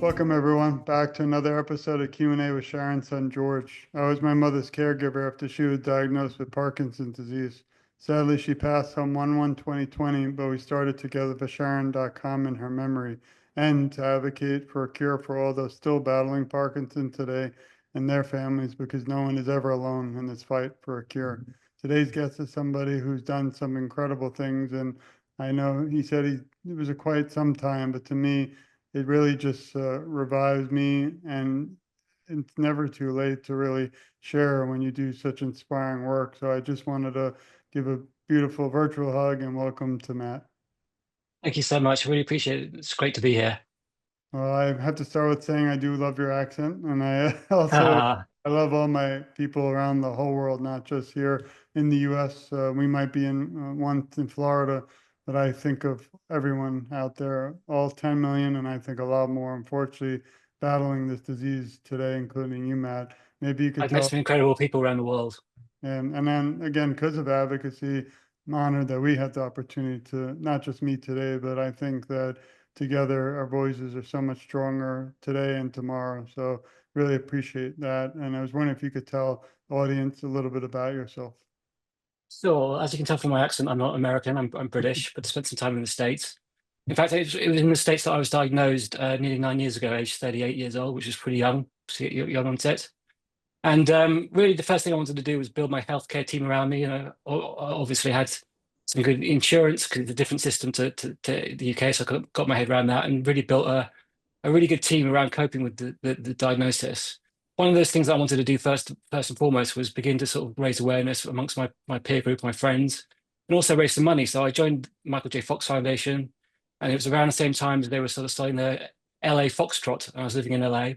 Welcome everyone back to another episode of Q&A with Sharon's son George. I was my mother's caregiver after she was diagnosed with Parkinson's disease. Sadly, she passed on 1/1/2020, but we started together for Sharon.com in her memory and to advocate for a cure for all those still battling Parkinson's today and their families because no one is ever alone in this fight for a cure. Today's guest is somebody who's done some incredible things, and I know he said it was a quite some time, but to me, it really just revives me, and it's never too late to really share when you do such inspiring work. So I just wanted to give a beautiful virtual hug and welcome to Matt. Thank you so much. I really appreciate it. It's great to be here. Well, I have to start with saying I do love your accent, and I also Ah, I love all my people around the whole world, not just here in the U.S. We might be in one in Florida, but I think of everyone out there, all 10 million, and I think a lot more, unfortunately, battling this disease today, including you, Matt. Maybe you could I've met tell. some incredible people around the world. And then again, because of advocacy, I'm honored that we had the opportunity to not just meet today, but I think that together our voices are so much stronger today and tomorrow. So really appreciate that. And I was wondering if you could tell the audience a little bit about yourself. So, as you can tell from my accent, I'm not American. I'm British, but I spent some time in the States. In fact, it was in the States that I was diagnosed nearly 9 years ago, aged 38 years old, which is pretty young, young onset. And really, the first thing I wanted to do was build my healthcare team around me. I obviously had some good insurance because it's a different system to the UK, so I got my head around that and really built a really good team around coping with the diagnosis. One of those things I wanted to do first and foremost was begin to sort of raise awareness amongst my peer group, my friends, and also raise some money. So I joined Michael J. Fox Foundation, and it was around the same time as they were sort of starting the LA Foxtrot, and I was living in LA.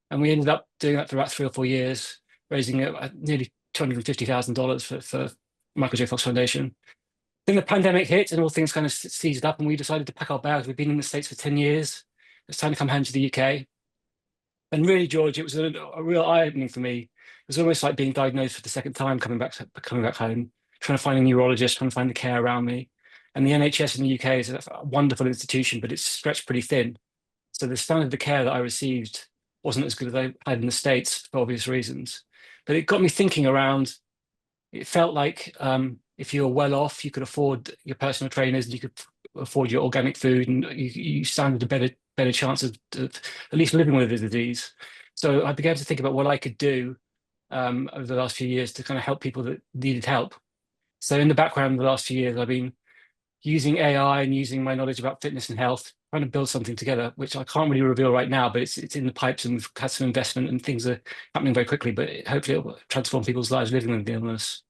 And we ended up doing that for about 3 or 4 years, raising nearly $250,000 for Michael J. Fox Foundation. Then the pandemic hit and all things kind of seized up, and we decided to pack our bags. We've been in the States for 10 years. It's time to come home to the UK. And really, George, it was a real eye-opening for me. It was almost like being diagnosed for the second time, coming back home, trying to find a neurologist, trying to find the care around me. And the NHS in the UK is a wonderful institution, but it's stretched pretty thin. So the standard of care that I received wasn't as good as I had in the States for obvious reasons. But it got me thinking around, it felt like if you were well off, you could afford your personal trainers and you could afford your organic food, and you stand a better chance of at least living with the disease. So I began to think about what I could do over the last few years to kind of help people that needed help. So in the background, the last few years, I've been using AI and using my knowledge about fitness and health, trying to build something together, which I can't really reveal right now, but it's in the pipes and we've had some investment and things are happening very quickly. But hopefully, it will transform people's lives living with the illness.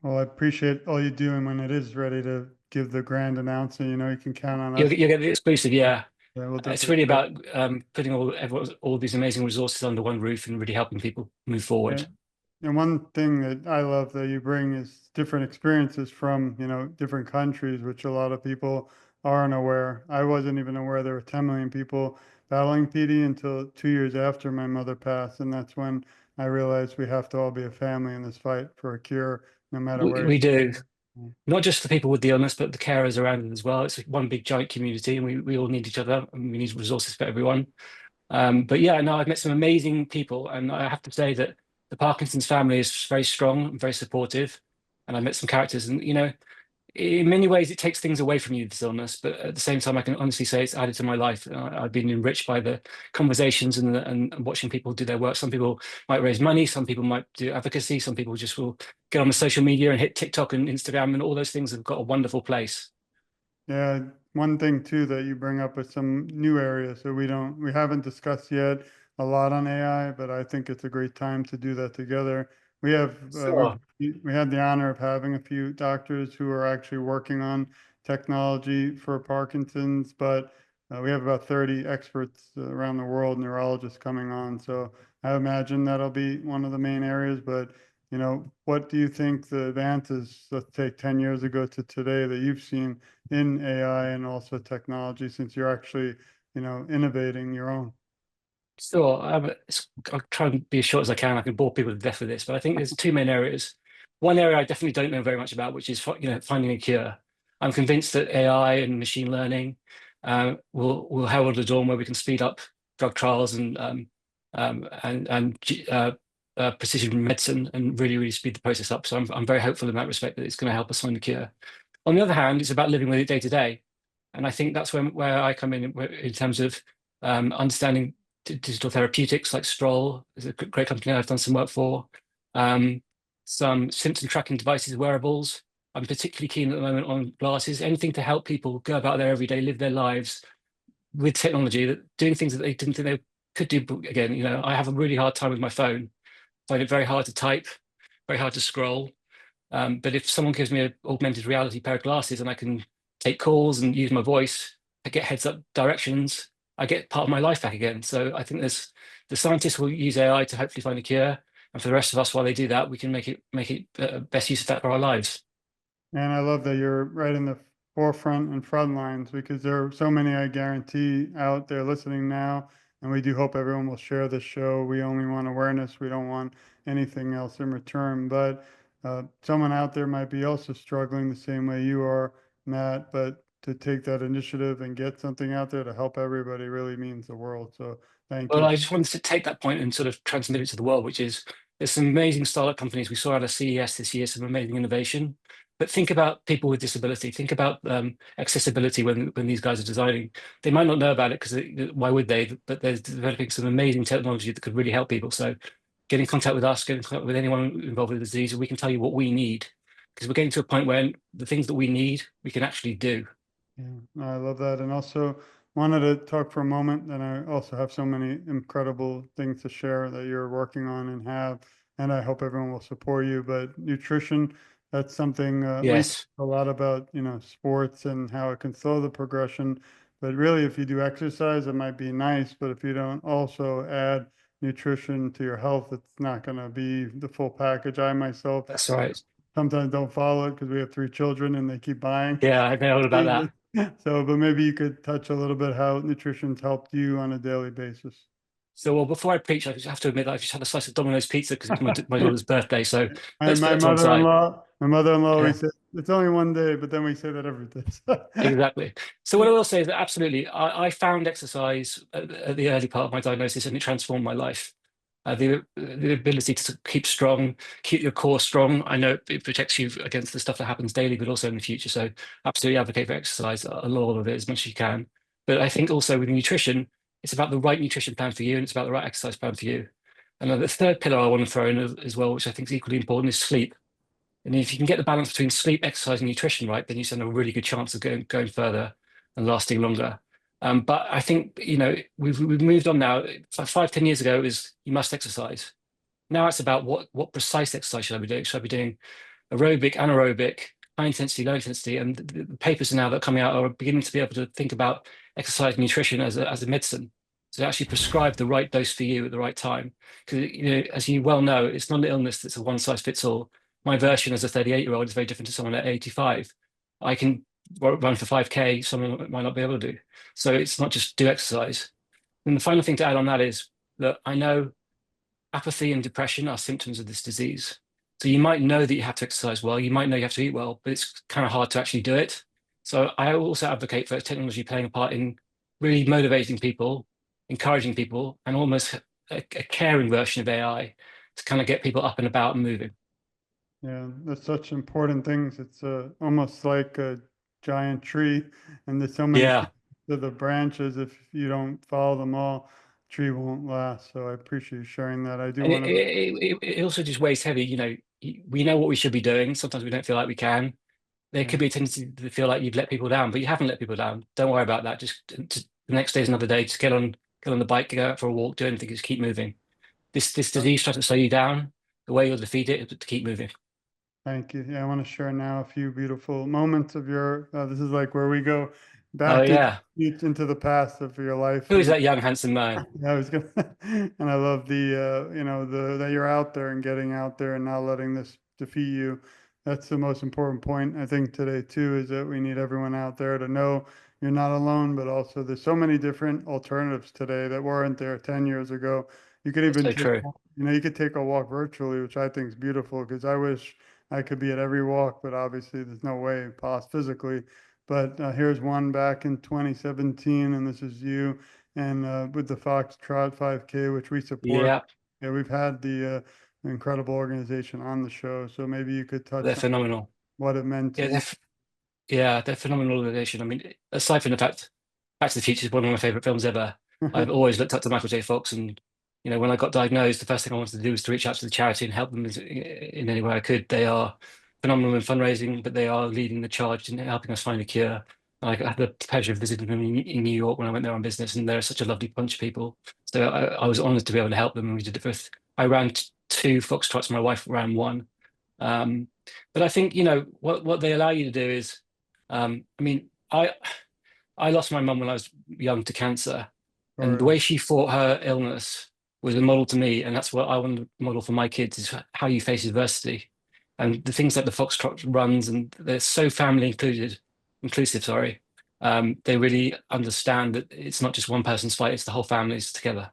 Well, I appreciate all you do. And when it is ready to give the grand announcement, you can count on us. You'll get the exclusive, yeah. Yeah, we'll It's definitely. really about putting all these amazing resources under one roof and really helping people move Yeah. forward. And one thing that I love that you bring is different experiences from, different countries, which a lot of people aren't aware. I wasn't even aware there were 10 million people battling PD until 2 years after my mother passed. And that's when I realized we have to all be a family in this fight for a cure, no matter where We you do, are. not just the people with the illness, but the carers around it as well. It's one big giant community, and we all need each other, and we need resources for everyone. But yeah, no, I've met some amazing people, and I have to say that the Parkinson's family is very strong and very supportive. And I've met some characters, and in many ways, it takes things away from you, this illness. But at the same time, I can honestly say it's added to my life. I've been enriched by the conversations and watching people do their work. Some people might raise money, some people might do advocacy, some people just will get on the social media and hit TikTok and Instagram, and all those things have got a wonderful place. Yeah, one thing too that you bring up is some new areas that we haven't discussed yet a lot on AI, but I think it's a great time to do that together. We have Sure. we had the honor of having a few doctors who are actually working on technology for Parkinson's, but we have about 30 experts around the world, neurologists coming on. So I imagine that'll be one of the main areas, but what do you think the advances, let's take 10 years ago to today, that you've seen in AI and also technology, since you're actually, innovating your own? Sure. I'll try and be as short as I can. I can bore people to death with this, but I think there's two main areas. One area I definitely don't know very much about, which is finding a cure. I'm convinced that AI and machine learning will herald a dawn where we can speed up drug trials and precision medicine and really speed the process up. So I'm very hopeful in that respect that it's going to help us find the cure. On the other hand, it's about living with it day to day. And I think that's where I come in terms of understanding digital therapeutics like Stroll is a great company I've done some work for. Some symptom tracking devices, wearables. I'm particularly keen at the moment on glasses, anything to help people go about their everyday, live their lives with technology, that doing things that they didn't think they could do. But again, I have a really hard time with my phone. I find it very hard to type, very hard to scroll. But if someone gives me an augmented reality pair of glasses and I can take calls and use my voice, I get heads up directions, I get part of my life back again. So I think the scientists will use AI to hopefully find a cure. And for the rest of us, while they do that, we can make it best use of that for our lives. And I love that you're right in the forefront and front lines because there are so many, I guarantee, out there listening now. And we do hope everyone will share this show. We only want awareness. We don't want anything else in return. But someone out there might be also struggling the same way you are, Matt. But to take that initiative and get something out there to help everybody really means the world. So thank Well, you. I just wanted to take that point and sort of transmit it to the world, which is there's some amazing startup companies. We saw at a CES this year, some amazing innovation. But think about people with disability. Think about accessibility when these guys are designing. They might not know about it because why would they? But they're developing some amazing technology that could really help people. So get in contact with us, get in contact with anyone involved with the disease, and we can tell you what we need. Because we're getting to a point where the things that we need, we can actually do. Yeah, no, I love that. And also wanted to talk for a moment. And I also have so many incredible things to share that you're working on and have. And I hope everyone will support you. But nutrition, that's something we talk Yes, a lot about, sports and how it can slow the progression. But really, if you do exercise, it might be nice. But if you don't also add nutrition to your health, it's not going to be the full package. I myself that's right. sometimes don't follow it because we have 3 children and they keep buying. Yeah, I know all about that. So, but maybe you could touch a little bit how nutrition's helped you on a daily basis. So, well, before I preach, I just have to admit that I've just had a slice of Domino's pizza because it's my daughter's birthday. So My, let's put my that to one side. mother-in-law, we Yeah, say it's only one day, but then we say that every day. exactly. So what I will say is that absolutely, I found exercise at the early part of my diagnosis, and it transformed my life. The ability to keep strong, keep your core strong. I know it protects you against the stuff that happens daily, but also in the future. So absolutely advocate for exercise, a lot of it as much as you can. But I think also with nutrition, it's about the right nutrition plan for you, and it's about the right exercise plan for you. And then the third pillar I want to throw in as well, which I think is equally important, is sleep. And if you can get the balance between sleep, exercise, and nutrition right, then you stand a really good chance of going further and lasting longer. But I think we've moved on now. Like 5, 10 years ago, it was you must exercise. Now it's about what precise exercise should I be doing? Should I be doing aerobic, anaerobic, high intensity, low intensity? And the papers now that are coming out are beginning to be able to think about exercise and nutrition as a medicine. To actually prescribe the right dose for you at the right time. Because as you well know, it's not an illness that's a one size fits all. My version as a 38-year-old is very different to someone at 85. I can run for 5K, someone might not be able to do. So it's not just do exercise. And the final thing to add on that is that I know apathy and depression are symptoms of this disease. So you might know that you have to exercise well, you might know you have to eat well, but it's kind of hard to actually do it. So I also advocate for technology playing a part in really motivating people, encouraging people, and almost a caring version of AI to kind of get people up and about and moving. Yeah, that's such important things. It's almost like a giant tree, and there's so many Yeah. pieces to the branches. If you don't follow them all, tree won't last. So I appreciate you sharing that. I do And want to. it also just weighs heavy. We know what we should be doing. Sometimes we don't feel like we can. There Yeah. could be a tendency to feel like you've let people down, but you haven't let people down. Don't worry about that. Just the next day is another day. Just get on the bike, go out for a walk, do anything. Just keep moving. This disease tries to slow you down. The way you'll defeat it is to keep moving. Thank you. Yeah, I want to share now a few beautiful moments of your. This is like where we go Oh back yeah. into the past of your life, Who is and that young handsome man? yeah, I was gonna, and I love the the that you're out there and getting out there and not letting this defeat you. That's the most important point I think today too is that we need everyone out there to know you're not alone, but also there's so many different alternatives today that weren't there 10 years ago. You could even So take, true. you could take a walk virtually, which I think is beautiful because I wish I could be at every walk, but obviously there's no way possible physically. But here's one back in 2017, and this is you. and with the Foxtrot 5K, which we support. Yeah, Yeah, we've had the incredible organization on the show, so maybe you could they're touch on phenomenal. what it meant to Yeah, you. yeah, they're phenomenal organization. I mean, aside from the fact Back to the Future is one of my favorite films ever. I've always looked up to Michael J. Fox, and when I got diagnosed, the first thing I wanted to do was to reach out to the charity and help them in any way I could. They are phenomenal in fundraising, but they are leading the charge in helping us find a cure. I had the pleasure of visiting them in New York when I went there on business, and they're such a lovely bunch of people. So I was honored to be able to help them, and we did it with. I ran two foxtrots, my wife ran one. Um, but I think what they allow you to do is, I mean, I lost my mum when I was young to cancer, and the Or way she fought her illness was a model to me, and that's what I want to model for my kids: is how you face adversity, and the things like the Foxtrot runs, and they're so inclusive. Sorry, they really understand that it's not just one person's fight; it's the whole family's together.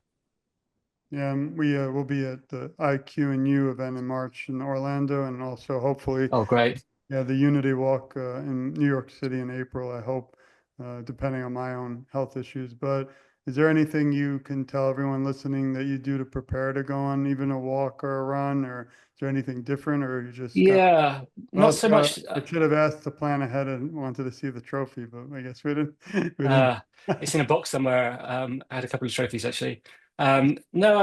yeah, we will be at the IQ and U event in March in Orlando, and also hopefully, Oh, great! yeah, the Unity Walk in New York City in April, I hope, depending on my own health issues. But is there anything you can tell everyone listening that you do to prepare to go on even a walk or a run, or is there anything different, or you just kind of, Yeah, not well, so much. I should have asked to plan ahead and wanted to see the trophy, but I guess we didn't, we didn't. Uh, it's in a box somewhere. I had a couple of trophies actually. No,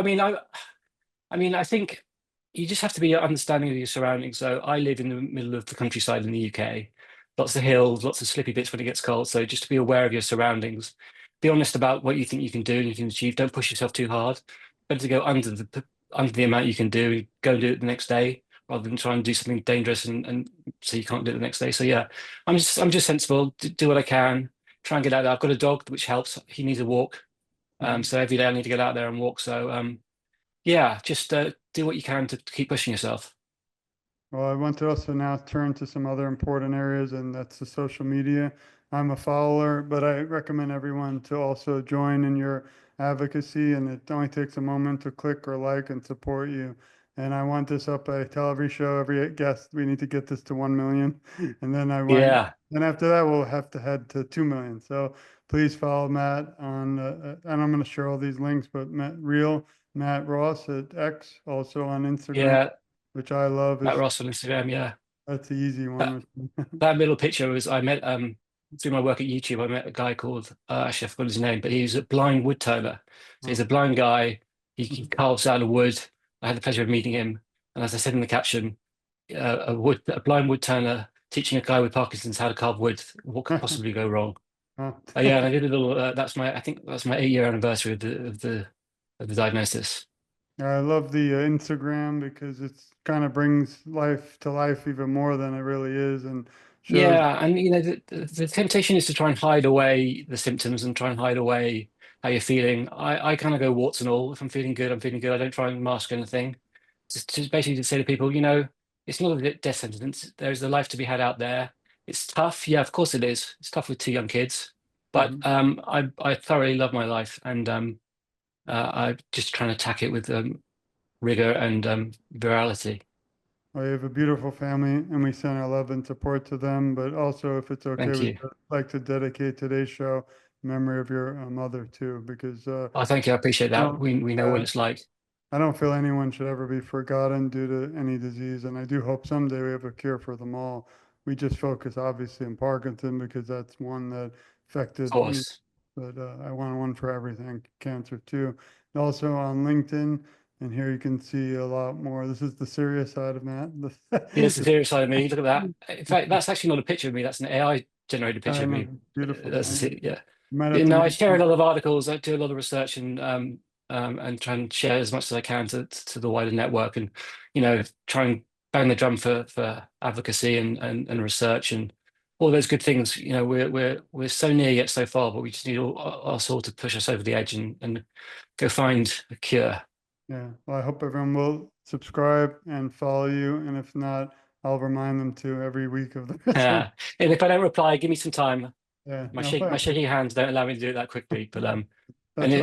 I think you just have to be understanding of your surroundings. So I live in the middle of the countryside in the UK, lots of hills, lots of slippy bits when it gets cold. So just to be aware of your surroundings, be honest about what you think you can do and you can achieve. Don't push yourself too hard. Better to go under the amount you can do and go and do it the next day rather than try and do something dangerous and so you can't do it the next day. So yeah, I'm just sensible. Do what I can. Try and get out there. I've got a dog, which helps. He needs a walk. So every day I need to get out there and walk. So yeah, just do what you can to keep pushing yourself. Well, I want to also now turn to some other important areas, and that's the social media. I'm a follower, but I recommend everyone to also join in your advocacy, and it only takes a moment to click or like and support you. And I want this up. I tell every show, every guest, we need to get this to 1 million. And then Yeah, and after that, we'll have to head to 2 million. So please follow Matt on, and I'm going to share all these links, but Matt Ross at X, also on Instagram, yeah. which I love. Matt Is Ross on Instagram. Yeah, That's the easy that one. that middle picture was I met through my work at YouTube. I met a guy called actually I forgot his name, but he was a blind wood turner. So he's a blind guy. He carves out of wood. I had the pleasure of meeting him, and as I said in the caption, a blind wood turner teaching a guy with Parkinson's how to carve wood. What could possibly go wrong? Oh. Yeah, and I did a little. I think that's my 8 year anniversary of the diagnosis. I love the Instagram because it's kind of brings life to life even more than it really is, and shows. Yeah, and the temptation is to try and hide away the symptoms and try and hide away how you're feeling. I kind of go warts and all. If I'm feeling good, I'm feeling good. I don't try and mask anything. Just basically to say to people, it's not a death sentence. There's a life to be had out there. It's tough. Yeah, of course it is. It's tough with two young kids, but Mhm. I thoroughly love my life, and I just trying to attack it with rigor and virality. We have a beautiful family, and we send our love and support to them. But also, if it's okay, Thank we'd you. like to dedicate today's show in memory of your mother too, because Oh, thank you. I appreciate I that. don't, We know what uh, it's like. I don't feel anyone should ever be forgotten due to any disease, and I do hope someday we have a cure for them all. We just focus obviously on Parkinson because that's one that Of affected me, course. but I want one for everything, cancer too. And also on LinkedIn, and here you can see a lot more. This is the serious side of Matt. Here's the serious side of me. Look at that. In fact, that's actually not a picture of me. That's an AI generated picture I of know, me. beautiful. Yeah. You might have You to know, I make share a lot of articles. I do a lot of research and try and share as much as I can to the wider network, and try and bang the drum for advocacy and research and all those good things. We're so near yet so far, but we just need all our sort to push us over the edge and go find a cure. Yeah, well, I hope everyone will subscribe and follow you, and if not, I'll remind them to every week of the. So, And if I don't reply, give me some time. yeah, My no, shake my shaky hands don't allow me to do it that quickly. But and that's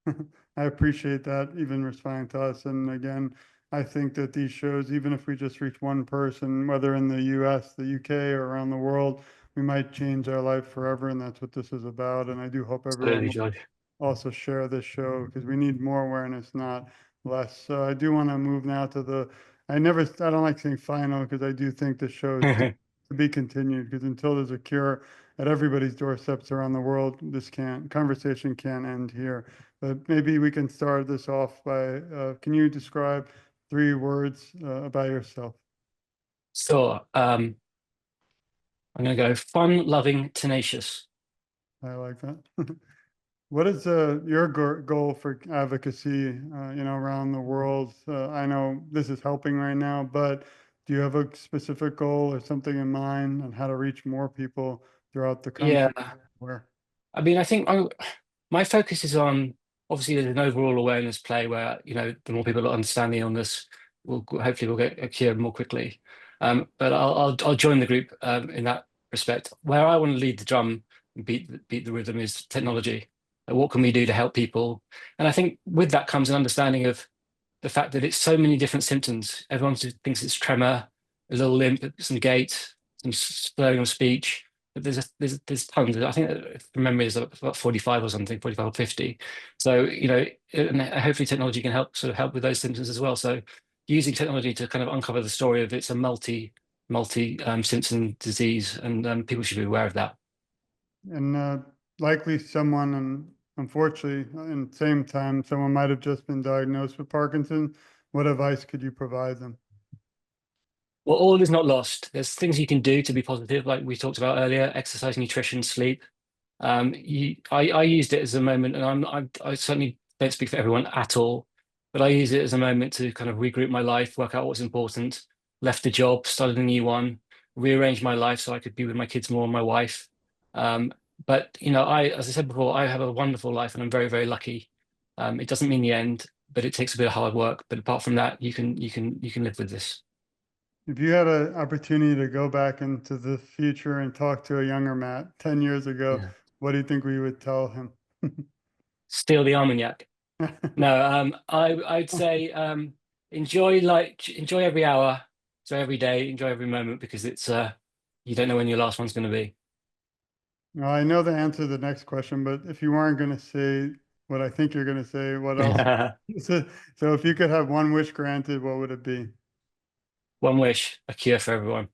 why I appreciate that, even responding to us. And again, I think that these shows, even if we just reach one person, whether in the US, the UK, or around the world, we might change their life forever. And that's what this is about. And I do hope everyone absolutely, will George. also share this show because we need more awareness, not less. So I do want to move now to I don't like saying final because I do think the show is to be continued because until there's a cure at everybody's doorsteps around the world, conversation can't end here. But maybe we can start this off by, can you describe 3 words about yourself? So I'm going to go fun, loving, tenacious. I like that. What is your goal for advocacy, around the world? I know this is helping right now, but do you have a specific goal or something in mind on how to reach more people throughout the Yeah, country? Where? I mean, my focus is on obviously there's an overall awareness play where the more people that understand the illness, hopefully we'll get a cure more quickly. But I'll join the group in that respect. Where I want to lead the drum and beat the rhythm is technology. What can we do to help people? And I think with that comes an understanding of the fact that it's so many different symptoms. Everyone thinks it's tremor, a little limp, some gait, some slurring of speech. But there's tons. I think from memory is about 45 or something, 45 or 50. So, and hopefully technology can help with those symptoms as well. So using technology to kind of uncover the story of it's a multi symptom disease, and people should be aware of that. And likely someone, and unfortunately, in the same time, someone might have just been diagnosed with Parkinson. What advice could you provide them? Well, all is not lost. There's things you can do to be positive, like we talked about earlier: exercise, nutrition, sleep. I used it as a moment, and I certainly don't speak for everyone at all, but I use it as a moment to kind of regroup my life, work out what's important, left the job, started a new one, rearranged my life so I could be with my kids more and my wife. Um, but as I said before, I have a wonderful life and I'm very, very lucky. It doesn't mean the end, but it takes a bit of hard work. But apart from that, you can live with this. If you had an opportunity to go back into the future and talk to a younger Matt 10 years ago, Yeah. what do you think we would tell him? Steal the Armagnac. No, I'd say enjoy every hour, enjoy every day, enjoy every moment because it's you don't know when your last one's going to be. Well, I know the answer to the next question, but if you weren't going to say what I think you're going to say, what else? So, so if you could have one wish granted, what would it be? One wish, a cure for everyone.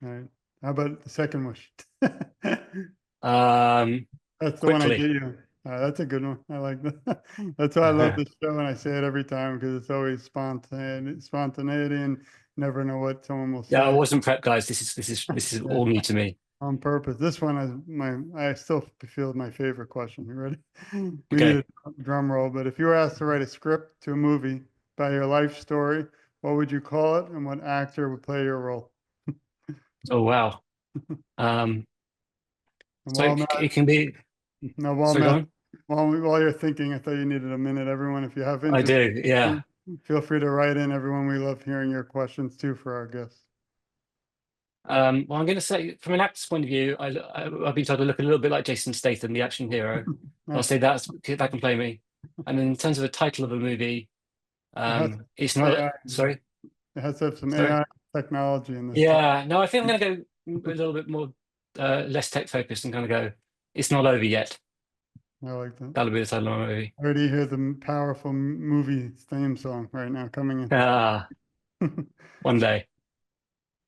All right. How about the second wish? Um, That's the one I get quickly. you. That's a good one. I like that. That's why I love this show, and I say it every time because it's always spontaneity, and never know what someone will Yeah, I say. wasn't prepped, guys. This is Yeah, all new to me. on purpose. This one is I still feel my favorite question. You ready? We need Okay. a drum roll, but if you were asked to write a script to a movie by your life story, what would you call it, and what actor would play your role? Oh wow. Um, And so while it can be. No, while Sorry, go Matt, on. while you're thinking, I thought you needed a minute. Everyone, if you have I interest, do. Yeah. feel free to write in. Everyone, we love hearing your questions too for our guests. Well, I'm going to say, from an actor's point of view, I've been told to look a little bit like Jason Statham, the action hero. I'll Nice. say that can play me. And in terms of a title of a movie, It has it's not. AI. Sorry, It has to have some sorry. AI technology in this time. Yeah, no, I think I'm going to go a little bit more less tech focused and kind of go. It's not over yet. I like that. That'll be the title of my movie. I already hear the powerful movie theme song right now coming Ah, in. one day.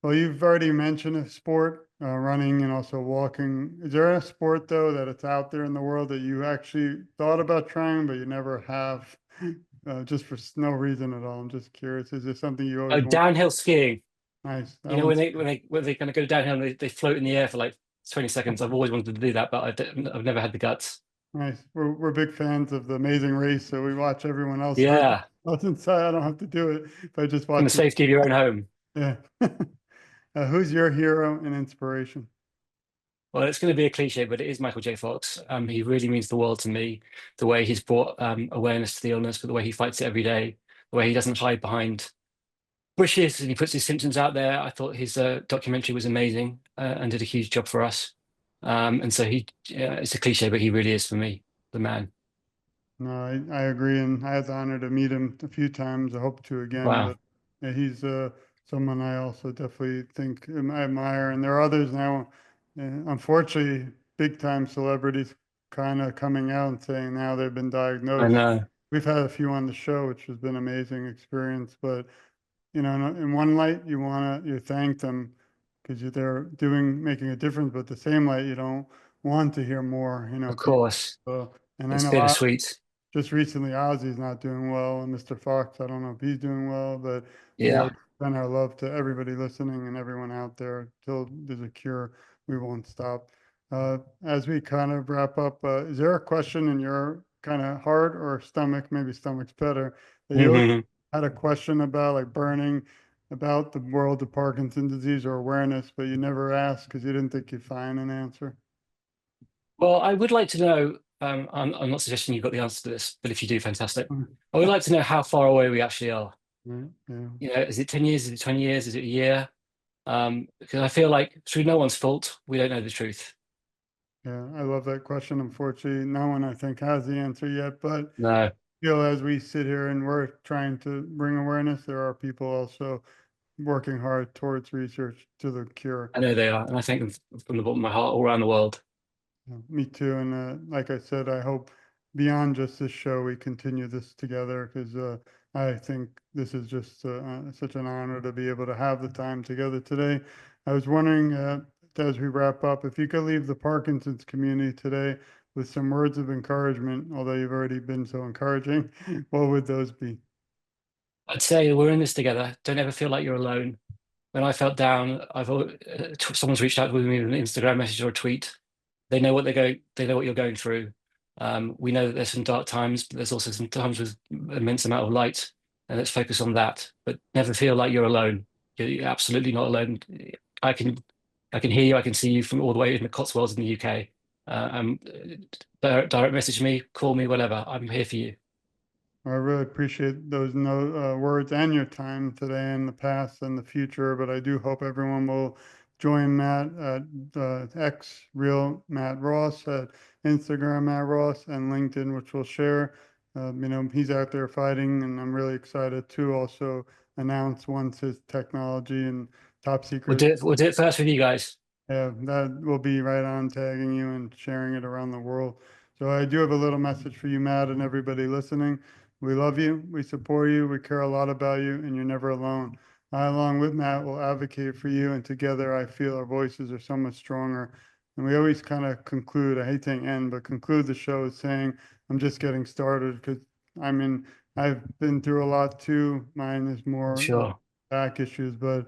Well, you've already mentioned a sport, running and also walking. Is there a sport though that it's out there in the world that you actually thought about trying, but you never have, just for no reason at all? I'm just curious. Is there something you Oh, always want? downhill skiing. Nice. That You know when one's they kind of go downhill and they float in the air for like 20 seconds. I've always wanted to do that, but I've never had the guts. nice. We're big fans of the Amazing Race, so we watch everyone else race. Yeah, I was inside. I don't have to do it, but I just from the watch. safety of your own home. Yeah. Who's your hero and inspiration? Well, it's going to be a cliche, but it is Michael J. Fox. He really means the world to me. The way he's brought awareness to the illness, but the way he fights it every day, the way he doesn't hide behind bushes and he puts his symptoms out there. I thought his documentary was amazing and did a huge job for us. And so it's a cliche, but he really is for me, the man. No, I agree, and I had the honor to meet him a few times. I hope to again, Wow. but yeah, he's someone I also definitely think I admire. And there are others now, unfortunately, big time celebrities. kind of coming out and saying now they've been I diagnosed. know. We've had a few on the show, which has been amazing experience, but in one light, you thank them because they're making a difference, but the same light, you don't want to hear more, Of people. course, And I it's know bittersweet. just recently Ozzy's not doing well, and Mr. Fox, I don't know if he's doing well, but we Yeah. always send our love to everybody listening and everyone out there. Till there's a cure, we won't stop. As we kind of wrap up, is there a question in your kind of heart or stomach, maybe stomach's better, that you always Mhm. had a question about, like burning about the world of Parkinson's disease or awareness, but you never asked because you didn't think you'd find an answer? Well, I would like to know, I'm not suggesting you've got the answer to this, but if you do, fantastic. Mm. I would like to know how far away we actually are. Yeah, yeah. Is it 10 years? Is it 20 years? Is it a year? Because I feel like through no one's fault, we don't know the truth. Yeah, I love that question. Unfortunately, no one I think has the answer yet, but No, as we sit here and we're trying to bring awareness, there are people also working hard towards research to the cure. I know they are. And I thank them from the bottom of my heart all around the world. Yeah, me too. And like I said, I hope beyond just this show, we continue this together because I think this is just such an honor to be able to have the time together today. I was wondering, as we wrap up, if you could leave the Parkinson's community today with some words of encouragement, although you've already been so encouraging, what would those be? I'd say we're in this together. Don't ever feel like you're alone. When I felt down, someone's reached out with me with an Instagram message or a tweet. They know what they know what you're going through. We know that there's some dark times, but there's also some times with immense amount of light, and let's focus on that. But never feel like you're alone. You're absolutely not alone. I can I can hear you. I can see you from all the way in the Cotswolds in the UK. Direct message me, call me, whatever. I'm here for you. I really appreciate those words and your time today in the past and the future. But I do hope everyone will join Matt at X Real Matt Ross, at Instagram Matt Ross, and LinkedIn, which we'll share. He's out there fighting, and I'm really excited to also announce once his technology and top secret. We'll do it first with you guys. Yeah, that will be right on tagging you and sharing it around the world. So I do have a little message for you, Matt, and everybody listening. We love you, we support you, we care a lot about you, and you're never alone. I, along with Matt, will advocate for you, and together I feel our voices are so much stronger. And we always kind of conclude, I hate saying end, but conclude the show saying, I'm just getting started because I mean, I've been through a lot too. Mine is more Sure. back issues, but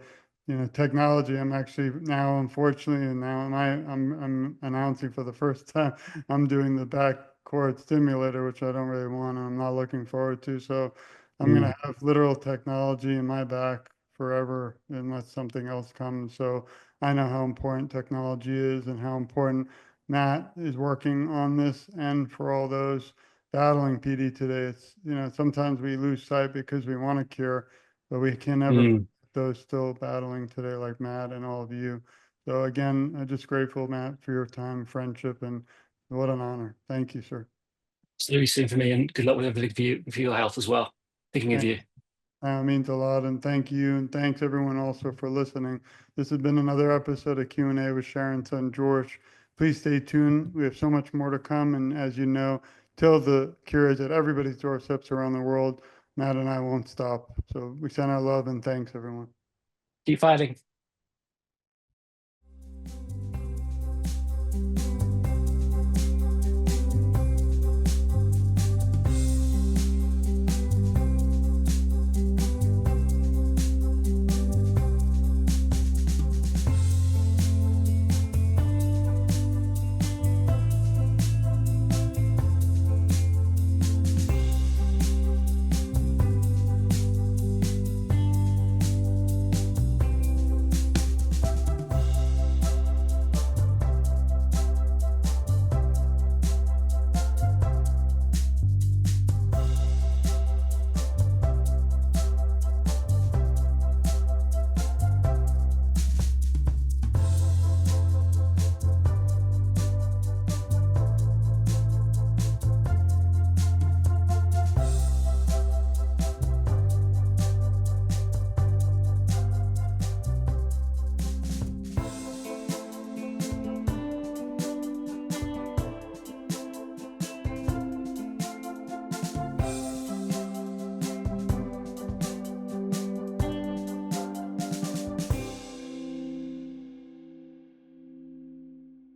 technology, I'm actually now, unfortunately, and now I'm announcing for the first time, I'm doing the back cord stimulator, which I don't really want, and I'm not looking forward to. So I'm going Mm, to have literal technology in my back forever unless something else comes. So I know how important technology is and how important Matt is working on this. And for all those battling PD today, sometimes we lose sight because we want to cure, but we can never mm. those still battling today, like Matt and all of you. So again, I'm just grateful, Matt, for your time, friendship, and what an honor. Thank you, sir. Absolutely soon for me, and good luck with everything for your health as well. Thinking of Thank you. Means a lot, and thank you, and thanks everyone also for listening. This has been another episode of Q&A with Sharon's son George. Please stay tuned. We have so much more to come, and as you know, till the cure is at everybody's doorsteps around the world, Matt and I won't stop. So we send our love and thanks, everyone. Keep fighting.